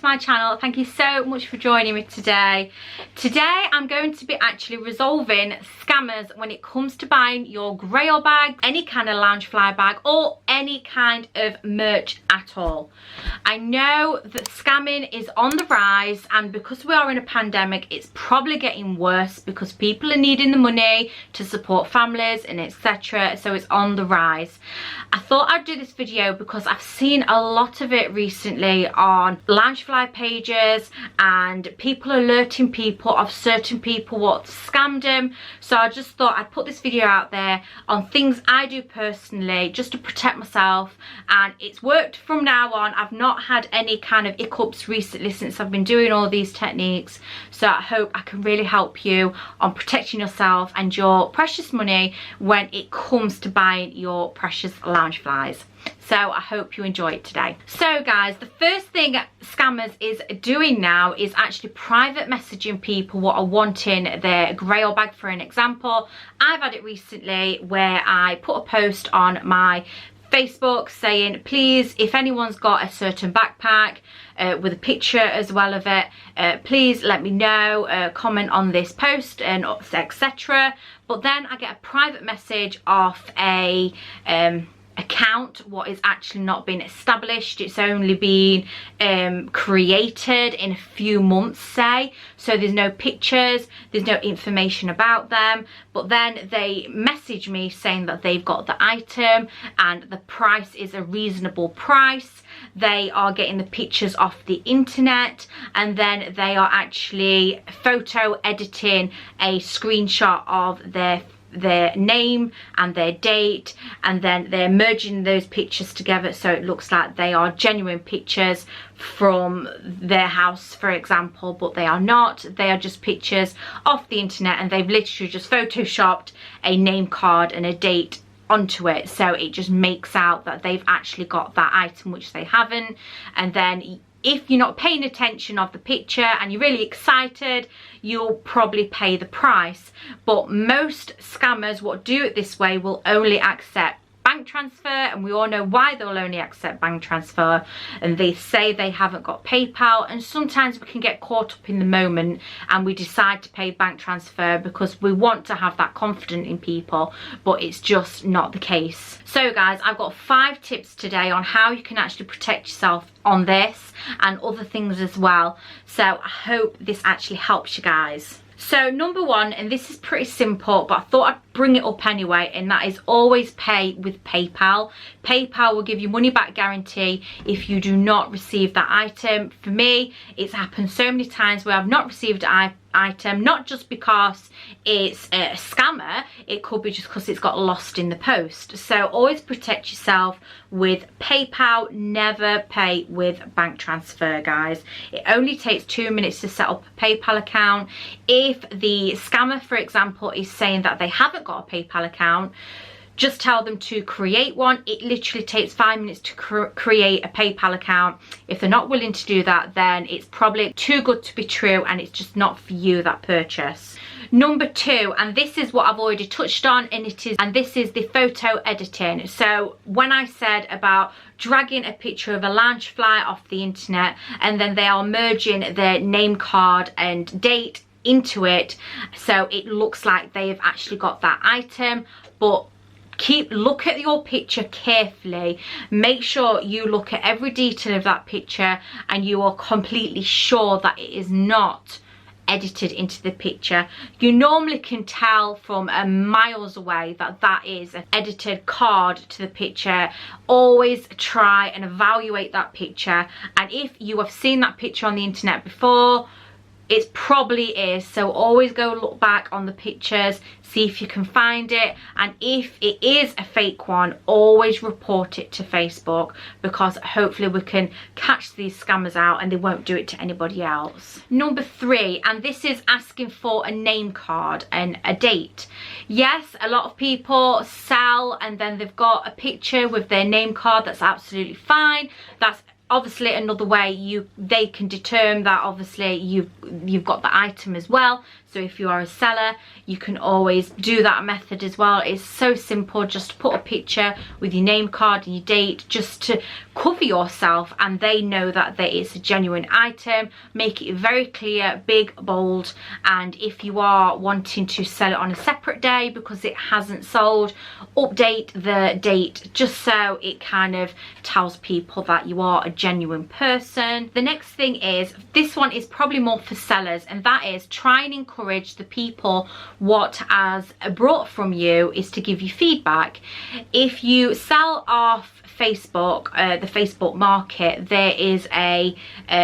my channel. Thank you so much for joining me today. Today I'm going to be actually resolving scammers when it comes to buying your Grail bag, any kind of Loungefly bag, or any kind of merch at all. I know that scamming is on the rise, and because we are in a pandemic, it's probably getting worse because people are needing the money to support families and etc. So it's on the rise. I thought I'd do this video because I've seen a lot of it recently on Loungefly pages, and people alerting people of certain people what scammed them. So I just thought I'd put this video out there on things I do personally just to protect myself, and it's worked from now on. I've not had any kind of hiccups recently since I've been doing all these techniques, so I hope I can really help you on protecting yourself and your precious money when it comes to buying your precious Loungeflies. So I hope you enjoy it today. So guys, the first thing scammers is doing now is actually private messaging people what are wanting their Grail bag. For an example, I've had it recently where I put a post on my Facebook saying, please, if anyone's got a certain backpack with a picture as well of it, please let me know, comment on this post and etc. But then I get a private message off a account what is actually not been established. It's only been created in a few months, say, so there's no pictures, there's no information about them, but then they message me saying that they've got the item and the price is a reasonable price. They are getting the pictures off the internet, and then they are actually photo editing a screenshot of their name and their date, and then they're merging those pictures together so it looks like they are genuine pictures from their house, for example, but they are not. They are just pictures off the internet, and they've literally just photoshopped a name card and a date onto it, so it just makes out that they've actually got that item, which they haven't. And then if you're not paying attention of the picture and you're really excited, you'll probably pay the price. But most scammers what do it this way will only accept bank transfer, and we all know why they'll only accept bank transfer, and they say they haven't got PayPal. And sometimes we can get caught up in the moment and we decide to pay bank transfer because we want to have that confidence in people, but it's just not the case. So guys, I've got 5 tips today on how you can actually protect yourself on this and other things as well, so I hope this actually helps you guys. So number 1, and this is pretty simple, but I thought I'd bring it up anyway, and that is always pay with PayPal. PayPal will give you money back guarantee if you do not receive that item. For me, it's happened so many times where I've not received an item, not just because it's a scammer, it could be just because it's got lost in the post. So always protect yourself with PayPal. Never pay with bank transfer, guys. It only takes 2 minutes to set up a PayPal account. If the scammer, for example, is saying that they haven't got a PayPal account, just tell them to create one. It literally takes 5 minutes to create a PayPal account. If they're not willing to do that, then it's probably too good to be true and it's just not for you, that purchase. Number 2, and this is what I've already touched on, and this is the photo editing. So when I said about dragging a picture of a Loungefly off the internet and then they are merging their name card and date into it so it looks like they've actually got that item, but look at your picture carefully. Make sure you look at every detail of that picture and you are completely sure that it is not edited into the picture. You normally can tell from miles away that that is an edited card to the picture. Always try and evaluate that picture, and if you have seen that picture on the internet before, it probably is. So always go look back on the pictures, see if you can find it, and if it is a fake one, always report it to Facebook, because hopefully we can catch these scammers out and they won't do it to anybody else. Number 3, and this is asking for a name card and a date. Yes, a lot of people sell and then they've got a picture with their name card. That's absolutely fine. That's obviously another way they can determine that obviously you've got the item as well. So if you are a seller, you can always do that method as well. It's so simple, just put a picture with your name card and your date just to cover yourself, and they know that it's a genuine item. Make it very clear, big, bold, and if you are wanting to sell it on a separate day because it hasn't sold, update the date just so it kind of tells people that you are a genuine person. The next thing is, this one is probably more for sellers, and that is try and encourage the people what has brought from you is to give you feedback. If you sell off Facebook, the Facebook market, there is a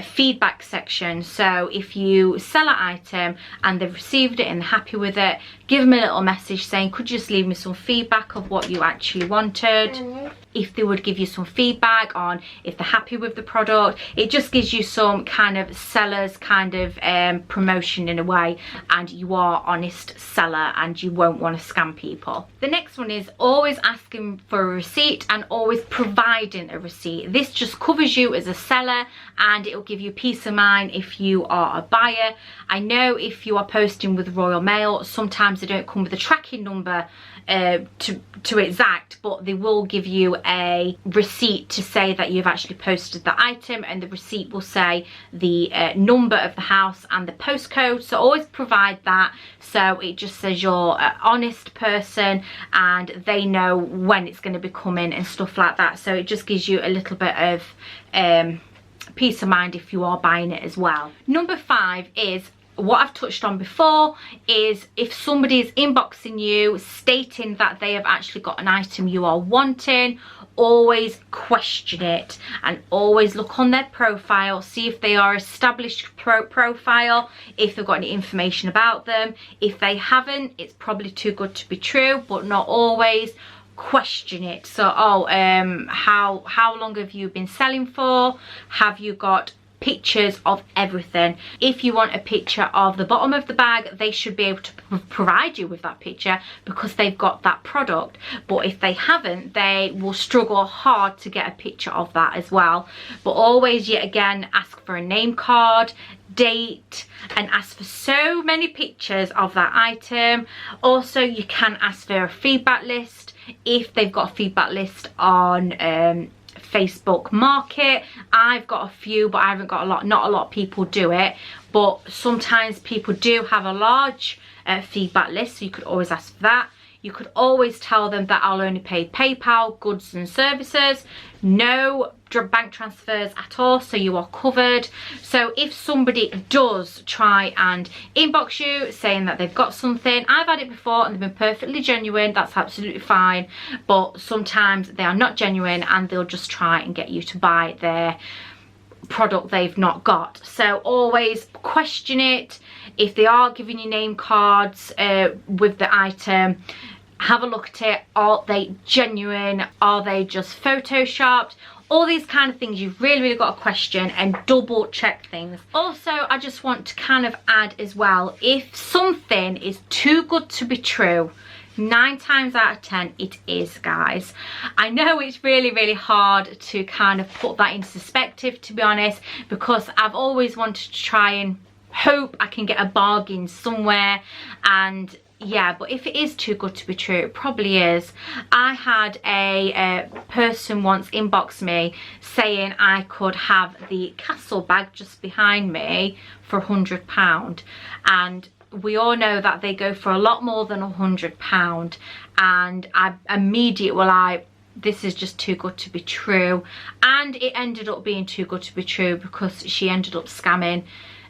feedback section. So if you sell an item and they've received it and they're happy with it, give them a little message saying, could you just leave me some feedback of what you actually wanted? If they would give you some feedback on if they're happy with the product, it just gives you some kind of seller's kind of promotion in a way, and you are honest seller and you won't want to scam people. The next one is always asking for a receipt and always providing a receipt. This just covers you as a seller and it will give you peace of mind if you are a buyer. I know if you are posting with Royal Mail, sometimes they don't come with a tracking number to exact, but they will give you a receipt to say that you've actually posted the item, and the receipt will say the number of the house and the postcode. So always provide that, so it just says you're an honest person and they know when it's going to be coming and stuff like that. So it just gives you a little bit of peace of mind if you are buying it as well. Number 5 is what I've touched on before, is if somebody is inboxing you stating that they have actually got an item you are wanting, always question it and always look on their profile, see if they are established profile, if they've got any information about them. If they haven't, it's probably too good to be true, but not always. Question it. So how long have you been selling for? Have you got pictures of everything? If you want a picture of the bottom of the bag, they should be able to provide you with that picture because they've got that product. But if they haven't, they will struggle hard to get a picture of that as well. But always, yet again, ask for a name card, date, and ask for so many pictures of that item. Also, you can ask for a feedback list if they've got a feedback list on Facebook Market. I've got a few, but I haven't got a lot. Not a lot of people do it, but sometimes people do have a large feedback list, so you could always ask for that. You could always tell them that I'll only pay PayPal, goods and services, no bank transfers at all, so you are covered. So if somebody does try and inbox you saying that they've got something, I've had it before and they've been perfectly genuine, that's absolutely fine, but sometimes they are not genuine and they'll just try and get you to buy their product they've not got. So always question it. If they are giving you name cards with the item, have a look at it. Are they genuine? Are they just photoshopped? All these kind of things you've really got to question and double check things. Also, I just want to kind of add as well, if something is too good to be true, 9 times out of 10 it is, guys. I know it's really hard to kind of put that into perspective, to be honest, because I've always wanted to try and hope I can get a bargain somewhere, and yeah, but if it is too good to be true, it probably is. I had a person once inbox me saying I could have the Castle bag just behind me for £100, and we all know that they go for a lot more than £100, and I immediately were like, this is just too good to be true. And it ended up being too good to be true because she ended up scamming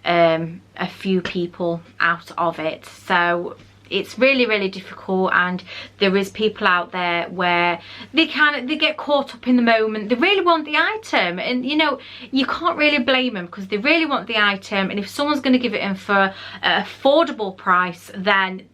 a few people out of it. So it's really difficult, and there is people out there where they get caught up in the moment. They really want the item, and you know, you can't really blame them because they really want the item, and if someone's going to give it in for an affordable price, then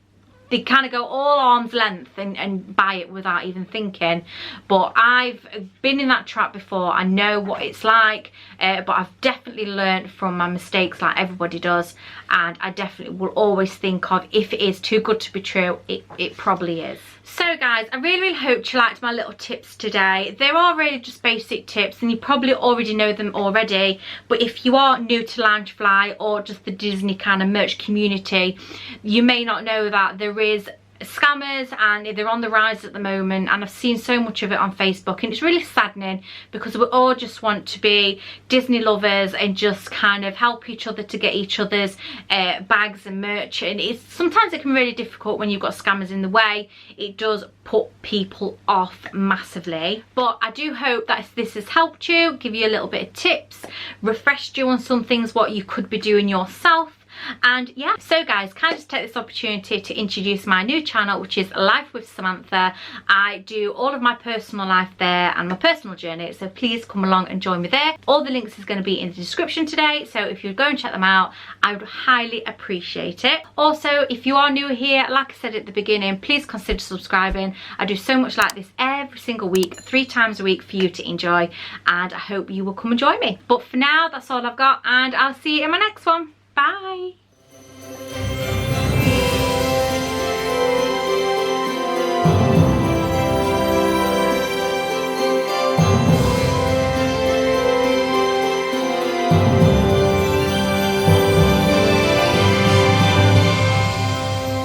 they kind of go all arm's length and buy it without even thinking. But I've been in that trap before. I know what it's like, but I've definitely learned from my mistakes, like everybody does, and I definitely will always think of, if it is too good to be true, it probably is. So guys, I really hope you liked my little tips today. They are really just basic tips and you probably already know them already, but if you are new to Loungefly or just the Disney kind of merch community, you may not know that there is scammers and they're on the rise at the moment, and I've seen so much of it on Facebook, and it's really saddening because we all just want to be Disney lovers and just kind of help each other to get each other's bags and merch, and sometimes it can be really difficult when you've got scammers in the way. It does put people off massively, but I do hope that this has helped you, give you a little bit of tips, refreshed you on some things what you could be doing yourself. And yeah, so guys, can I just take this opportunity to introduce my new channel, which is Life with Samantha. I do all of my personal life there and my personal journey, so please come along and join me there. All the links is going to be in the description today, so if you go and check them out, I would highly appreciate it. Also, if you are new here, like I said at the beginning, please consider subscribing. I do so much like this every single week, 3 times a week for you to enjoy, and I hope you will come and join me. But for now, that's all I've got, and I'll see you in my next one. Bye.